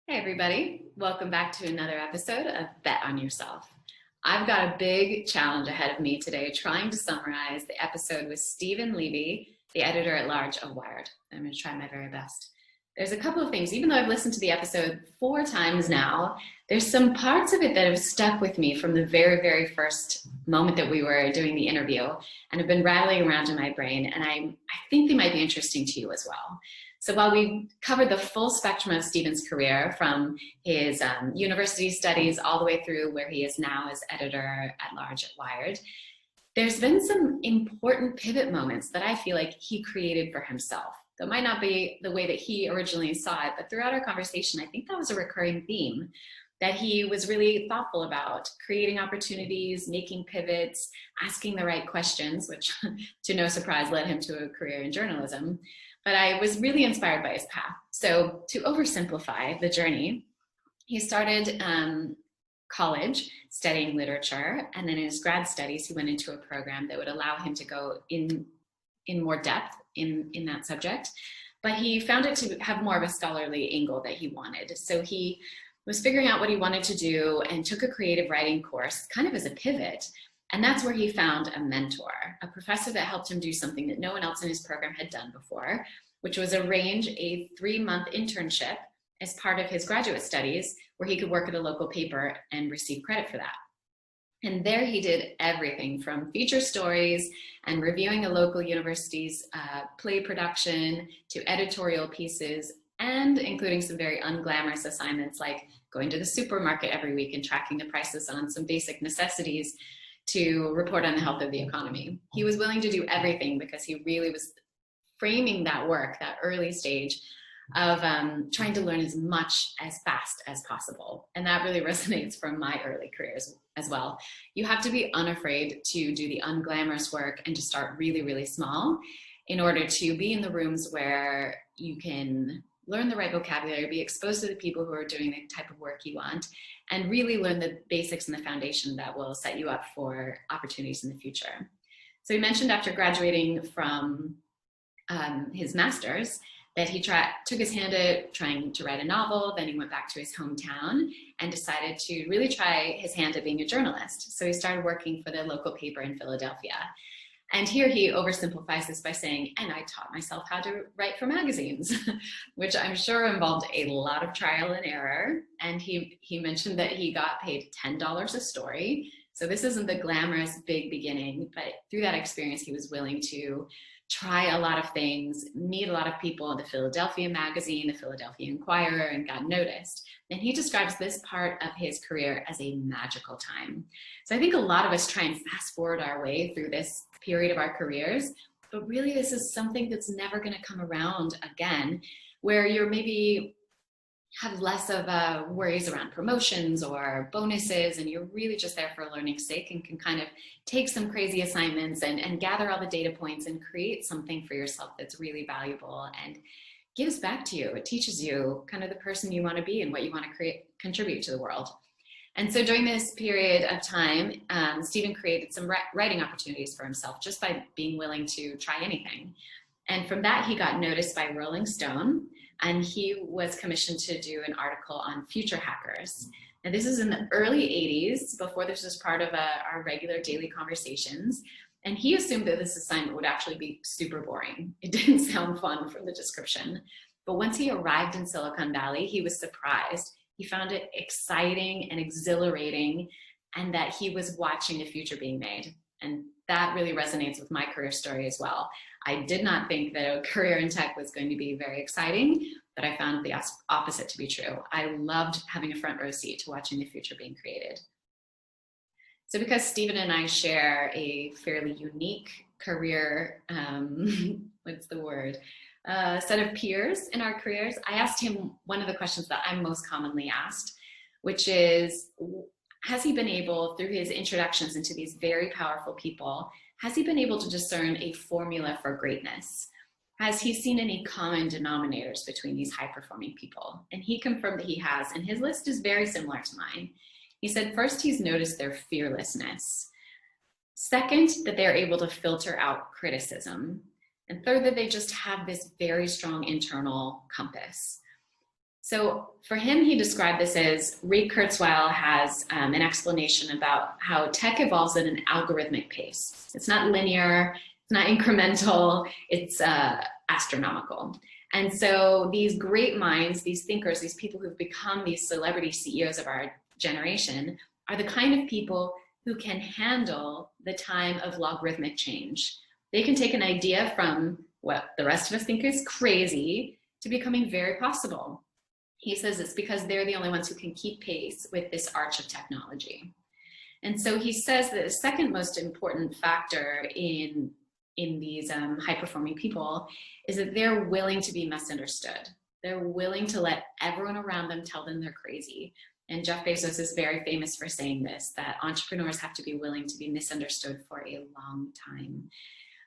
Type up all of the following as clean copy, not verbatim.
Hey everybody, welcome back to another episode of Bet on Yourself. I've got a big challenge ahead of me today trying to summarize the episode with Stephen Levy, the editor-at-large of Wired. I'm going to try my very best. There's a couple of things, even though I've listened to the episode 4 times now, there's some parts of it that have stuck with me from the very, very first moment that we were doing the interview and have been rattling around in my brain, and I think they might be interesting to you as well. So while we covered the full spectrum of Stephen's career from his university studies all the way through where he is now as editor-at-large at Wired, there's been some important pivot moments that I feel like he created for himself. That might not be the way that he originally saw it, but throughout our conversation, I think that was a recurring theme, that he was really thoughtful about creating opportunities, making pivots, asking the right questions, which to no surprise led him to a career in journalism. But I was really inspired by his path. So to oversimplify the journey, he started college studying literature, and then in his grad studies, he went into a program that would allow him to go in more depth in that subject. But he found it to have more of a scholarly angle that he wanted. So he was figuring out what he wanted to do and took a creative writing course kind of as a pivot. And that's where he found a mentor, a professor that helped him do something that no one else in his program had done before, which was arrange a 3-month internship as part of his graduate studies where he could work at a local paper and receive credit for that. And there he did everything from feature stories and reviewing a local university's play production to editorial pieces, and including some very unglamorous assignments like going to the supermarket every week and tracking the prices on some basic necessities to report on the health of the economy. He was willing to do everything because he really was framing that work, that early stage of trying to learn as much as fast as possible. And that really resonates from my early careers as well. You have to be unafraid to do the unglamorous work and to start really, really small in order to be in the rooms where you can learn the right vocabulary, be exposed to the people who are doing the type of work you want, and really learn the basics and the foundation that will set you up for opportunities in the future. So he mentioned after graduating from his master's that he took his hand at trying to write a novel. Then he went back to his hometown and decided to really try his hand at being a journalist. So he started working for the local paper in Philadelphia. And here he oversimplifies this by saying, and I taught myself how to write for magazines, which I'm sure involved a lot of trial and error. And he mentioned that he got paid $10 a story. So this isn't the glamorous big beginning, but through that experience, he was willing to try a lot of things, meet a lot of people in the Philadelphia magazine, the Philadelphia Inquirer, and got noticed. And he describes this part of his career as a magical time. So I think a lot of us try and fast forward our way through this period of our careers, but really this is something that's never going to come around again, where you're maybe have less of worries around promotions or bonuses, and you're really just there for learning's sake and can kind of take some crazy assignments and gather all the data points and create something for yourself that's really valuable and gives back to you. It teaches you kind of the person you want to be and what you want to contribute to the world. And so during this period of time, Stephen created some writing opportunities for himself just by being willing to try anything. And from that, he got noticed by Rolling Stone, and he was commissioned to do an article on future hackers. Now, this is in the early 80s, before this was part of our regular daily conversations. And he assumed that this assignment would actually be super boring. It didn't sound fun from the description. But once he arrived in Silicon Valley, he was surprised. He found it exciting and exhilarating, and that he was watching the future being made. And that really resonates with my career story as well. I did not think that a career in tech was going to be very exciting, but I found the opposite to be true. I loved having a front row seat to watching the future being created. So because Stephen and I share a fairly unique career, set of peers in our careers, I asked him one of the questions that I'm most commonly asked, which is, has he been able, through his introductions into these very powerful people, has he been able to discern a formula for greatness? Has he seen any common denominators between these high-performing people? And he confirmed that he has, and his list is very similar to mine. He said, first, he's noticed their fearlessness. Second, that they're able to filter out criticism. And third, that they just have this very strong internal compass. So for him, he described this as Ray Kurzweil has an explanation about how tech evolves at an algorithmic pace. It's not linear, it's not incremental, it's astronomical. And so these great minds, these thinkers, these people who've become these celebrity CEOs of our generation are the kind of people who can handle the time of logarithmic change. They can take an idea from what the rest of us think is crazy to becoming very possible. He says it's because they're the only ones who can keep pace with this arch of technology. And so he says that the second most important factor in these high-performing people is that they're willing to be misunderstood. They're willing to let everyone around them tell them they're crazy. And Jeff Bezos is very famous for saying this, that entrepreneurs have to be willing to be misunderstood for a long time.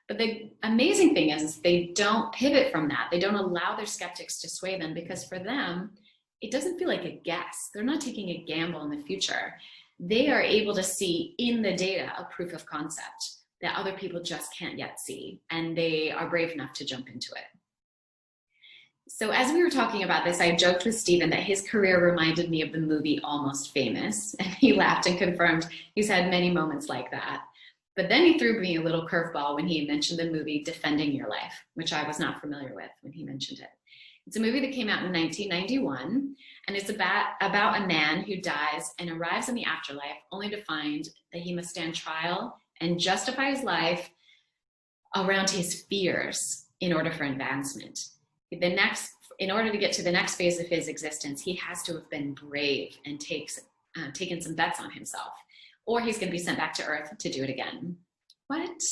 But the amazing thing is they don't pivot from that. They don't allow their skeptics to sway them, because for them, it doesn't feel like a guess. They're not taking a gamble in the future. They are able to see in the data a proof of concept that other people just can't yet see, and they are brave enough to jump into it. So as we were talking about this, I joked with Stephen that his career reminded me of the movie Almost Famous, and he laughed and confirmed he's had many moments like that. But then he threw me a little curveball when he mentioned the movie Defending Your Life, which I was not familiar with when he mentioned it. It's a movie that came out in 1991, and it's about a man who dies and arrives in the afterlife only to find that he must stand trial and justify his life around his fears in order for advancement. In order to get to the next phase of his existence, he has to have been brave and taken some bets on himself, or he's going to be sent back to Earth to do it again. What?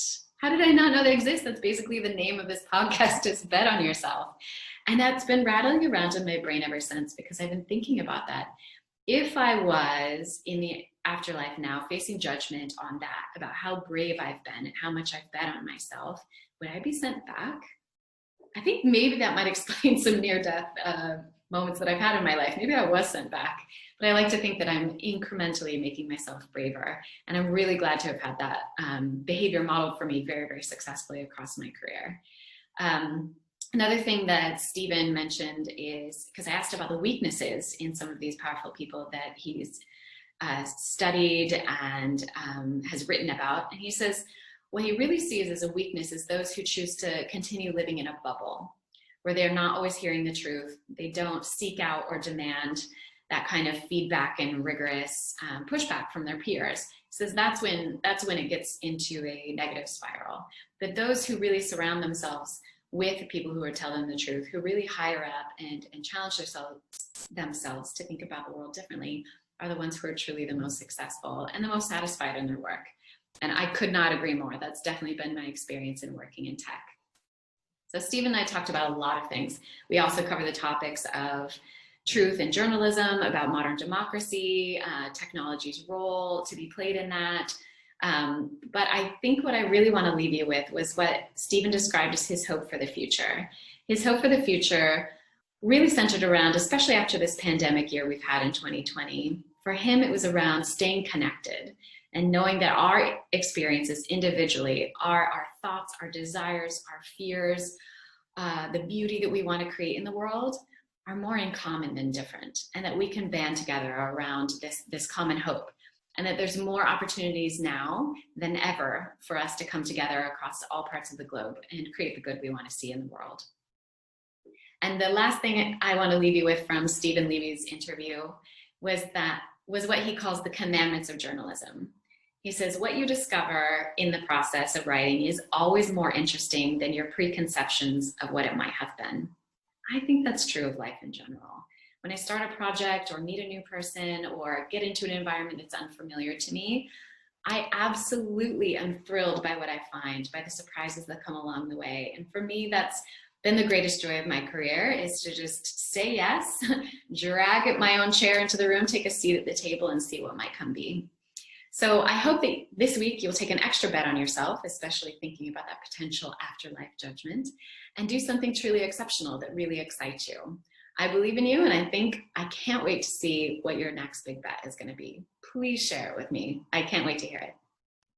How did I not know that exists? That's basically the name of this podcast, is Bet on Yourself. And that's been rattling around in my brain ever since, because I've been thinking about that. If I was in the afterlife now facing judgment on that, about how brave I've been and how much I've bet on myself, would I be sent back? I think maybe that might explain some near-death moments that I've had in my life. Maybe I was sent back, but I like to think that I'm incrementally making myself braver. And I'm really glad to have had that behavior modeled for me very, very successfully across my career. Another thing that Stephen mentioned is, because I asked about the weaknesses in some of these powerful people that he's studied and has written about. And he says, what he really sees as a weakness is those who choose to continue living in a bubble, where they're not always hearing the truth. They don't seek out or demand that kind of feedback and rigorous pushback from their peers. He says that's when it gets into a negative spiral. But those who really surround themselves with people who are telling the truth, who really hire up and challenge themselves to think about the world differently, are the ones who are truly the most successful and the most satisfied in their work. And I could not agree more. That's definitely been my experience in working in tech. So Steve and I talked about a lot of things. We also cover the topics of truth in journalism, about modern democracy, technology's role to be played in that. But I think what I really want to leave you with was what Stephen described as his hope for the future. His hope for the future really centered around, especially after this pandemic year we've had in 2020, for him it was around staying connected and knowing that our experiences individually, our thoughts, our desires, our fears, the beauty that we want to create in the world are more in common than different, and that we can band together around this common hope. And that there's more opportunities now than ever for us to come together across all parts of the globe and create the good we want to see in the world. And the last thing I want to leave you with from Stephen Levy's interview was what he calls the commandments of journalism. He says, what you discover in the process of writing is always more interesting than your preconceptions of what it might have been. I think that's true of life in general. When I start a project or meet a new person or get into an environment that's unfamiliar to me, I absolutely am thrilled by what I find, by the surprises that come along the way. And for me, that's been the greatest joy of my career, is to just say yes, drag my own chair into the room, take a seat at the table, and see what might come be. So I hope that this week you'll take an extra bet on yourself, especially thinking about that potential afterlife judgment, and do something truly exceptional that really excites you. I believe in you, and I can't wait to see what your next big bet is going to be. Please share it with me. I can't wait to hear it.